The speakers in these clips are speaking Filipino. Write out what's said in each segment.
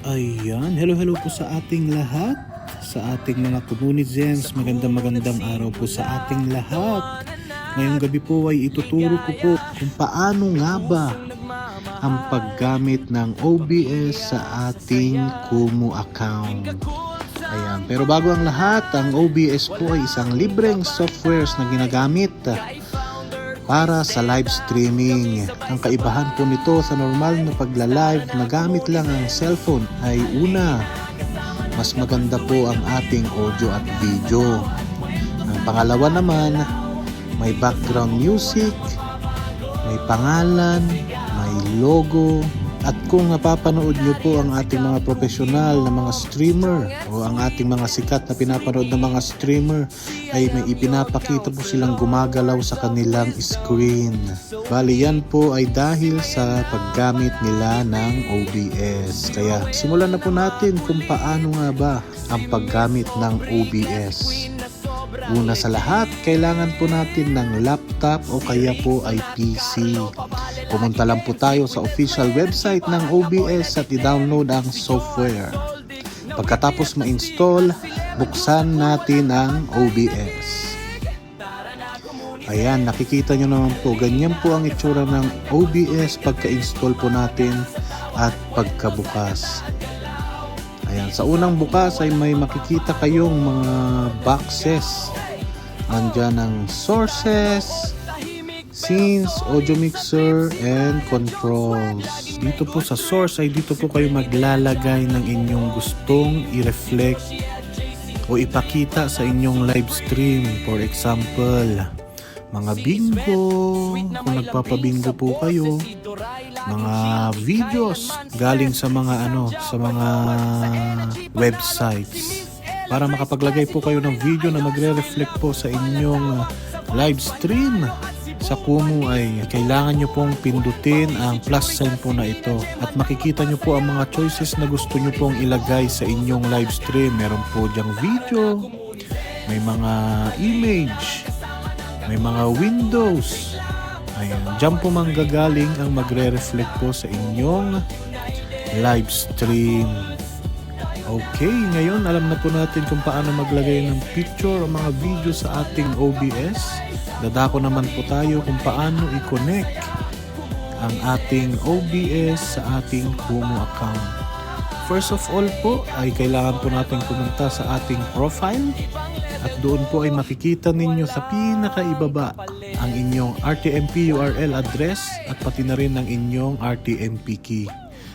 Ayan, hello po sa ating lahat, sa ating mga communizens. Magandang araw po sa ating lahat. Ngayong gabi po ay ituturo ko po kung paano nga ba ang paggamit ng OBS sa ating Kumu account. Ayan, pero bago ang lahat, ang OBS po ay isang libreng softwares na ginagamit para sa live streaming. Ang kaibahan po nito sa normal na pagla-live na gamit lang ang cellphone ay una, mas maganda po ang ating audio at video. Ang pangalawa naman, may background music, may pangalan, may logo, at kung napapanood nyo po ang ating mga profesional na mga streamer o ang ating mga sikat na pinapanood na mga streamer, ay may ipinapakita po silang gumagalaw sa kanilang screen. Bali yan po ay dahil sa paggamit nila ng OBS. Kaya simulan na po natin kung paano nga ba ang paggamit ng OBS. Una sa lahat, kailangan po natin ng laptop o kaya po ay PC. Pumunta lang po tayo sa official website ng OBS at i-download ang software. Pagkatapos ma-install, buksan natin ang OBS. Ayan, nakikita nyo naman po, ganyan po ang itsura ng OBS pagka-install po natin at pagkabukas. Ayan, sa unang bukas ay may makikita kayong mga boxes. Nandyan ang sources, scenes, audio mixer, and controls. Dito po sa source ay dito po kayo maglalagay ng inyong gustong i-reflect o ipakita sa inyong live stream. For example, mga bingo, kung nagpapabingo po kayo, mga videos galing sa mga sa mga websites. Para makapaglagay po kayo ng video na magre-reflect po sa inyong live stream sa Kumu, ay kailangan nyo pong pindutin ang plus sign po na ito at makikita nyo po ang mga choices na gusto nyo pong ilagay sa inyong live stream. Meron po dyang video, may mga image, may mga windows. Ayan, dyan po manggagaling ang magre-reflect po sa inyong live stream. Okay, ngayon alam na po natin kung paano maglagay ng picture o mga video sa ating OBS. Dadako naman po tayo kung paano i-connect ang ating OBS sa ating Kumu account. First of all po ay kailangan po natin pumunta sa ating profile at doon po ay makikita ninyo sa pinakaibaba ang inyong RTMP URL address at pati na rin ang inyong RTMP key.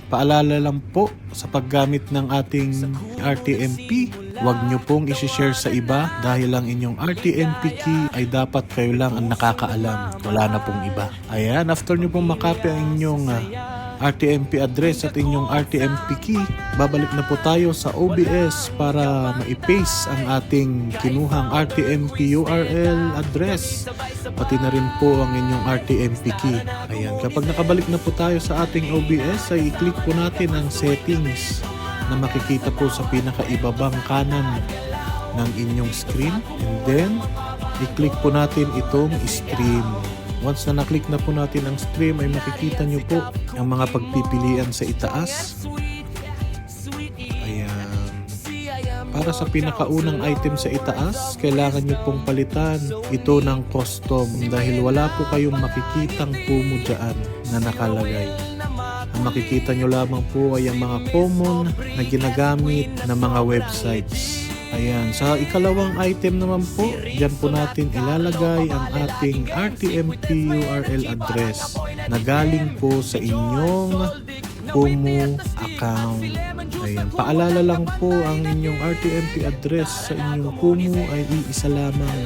Paalala lang po sa paggamit ng ating RTMP, huwag nyo pong isi-share sa iba dahil ang inyong RTMP key ay dapat kayo lang ang nakakaalam. Wala na pong iba. Ayan, after nyo pong makopy ang inyong RTMP address at inyong RTMP key, babalik na po tayo sa OBS para ma-paste ang ating kinuhang RTMP URL address pati na rin po ang inyong RTMP key. Ayan, kapag nakabalik na po tayo sa ating OBS ay i-click po natin ang settings na makikita po sa pinakaibabang kanan ng inyong screen, and then i-click po natin itong stream. Once na na-click na po natin ang stream ay makikita nyo po ang mga pagpipilian sa itaas. Ayan. Para sa pinakaunang item sa itaas, kailangan nyo pong palitan ito ng custom dahil wala po kayong makikitang Kumu dyan na nakalagay. Ang makikita nyo lamang po ay ang mga common na ginagamit na mga websites. Ayan, sa ikalawang item naman po, dyan po natin ilalagay ang ating RTMP URL address na galing po sa inyong Kumu account. Ayan, paalala lang po, ang inyong RTMP address sa inyong Kumu ay iisa lamang.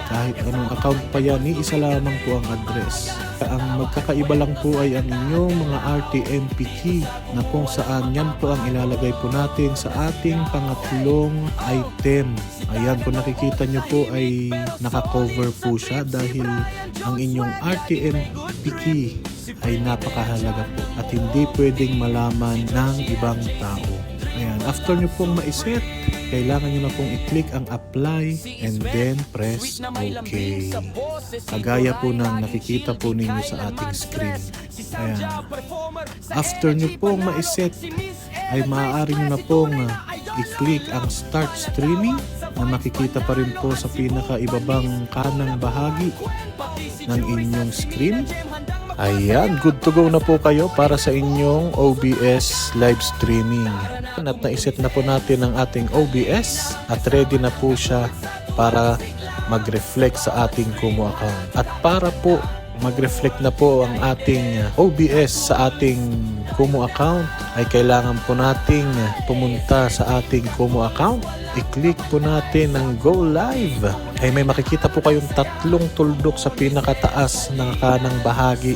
Kahit anong account pa yan, iisa lamang po ang address. Ang magkakaiba lang po ay ang inyong mga RTMP key na kung saan yan po ang ilalagay po natin sa ating pangatlong item. Ayan, kung nakikita nyo po ay nakakover po siya dahil ang inyong RTMP key ay napakahalaga po at hindi pwedeng malaman ng ibang tao. Ayan, after nyo pong ma-set, kailangan nyo na pong i-click ang apply and then press OK. Kagaya po ng nakikita po ninyo sa ating screen. Ayan. After nyo pong ma-set ay maaari nyo na pong i-click ang start streaming na makikita pa rin po sa pinakaibabang kanang bahagi ng inyong screen. Ayan, good to go na po kayo para sa inyong OBS live streaming. At naiset na po natin ang ating OBS at ready na po siya para mag-reflect sa ating Kumu account. At para po mag-reflect na po ang ating OBS sa ating Kumu account ay kailangan po nating pumunta sa ating Kumu account. I-click po natin ang Go Live. Ay may makikita po kayong tatlong tuldok sa pinakataas ng kanang bahagi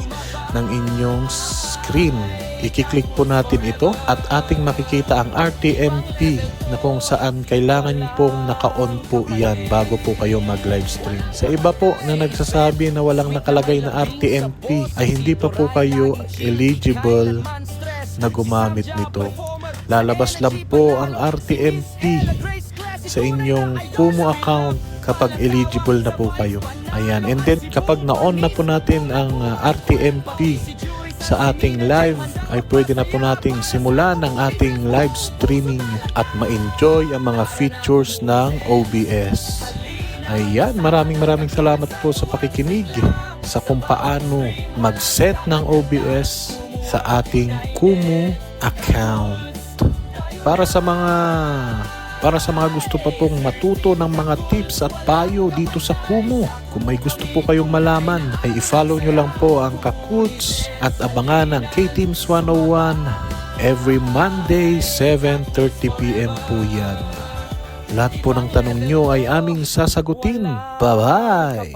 ng inyong screen. I-click po natin ito at ating makikita ang RTMP na kung saan kailangan pong naka-on po iyan bago po kayo mag-live stream. Sa iba po na nagsasabi na walang nakalagay na RTMP ay hindi pa po kayo eligible na gumamit nito. Lalabas lang po ang RTMP sa inyong Kumu account kapag eligible na po kayo. Ayan. And then kapag na-on na po natin ang RTMP sa ating live ay pwede na po nating simulan ang ating live streaming at ma-enjoy ang mga features ng OBS. Ayan, maraming salamat po sa pakikinig sa kung paano mag-set ng OBS sa ating Kumu account. Para sa mga gusto pa pong matuto ng mga tips at payo dito sa Kumu, kung may gusto po kayong malaman, ay i-follow nyo lang po ang Kakuts at abangan ang K-Teams 101 every Monday 7:30 PM po yan. Lahat po ng tanong nyo ay aming sasagutin. Bye-bye!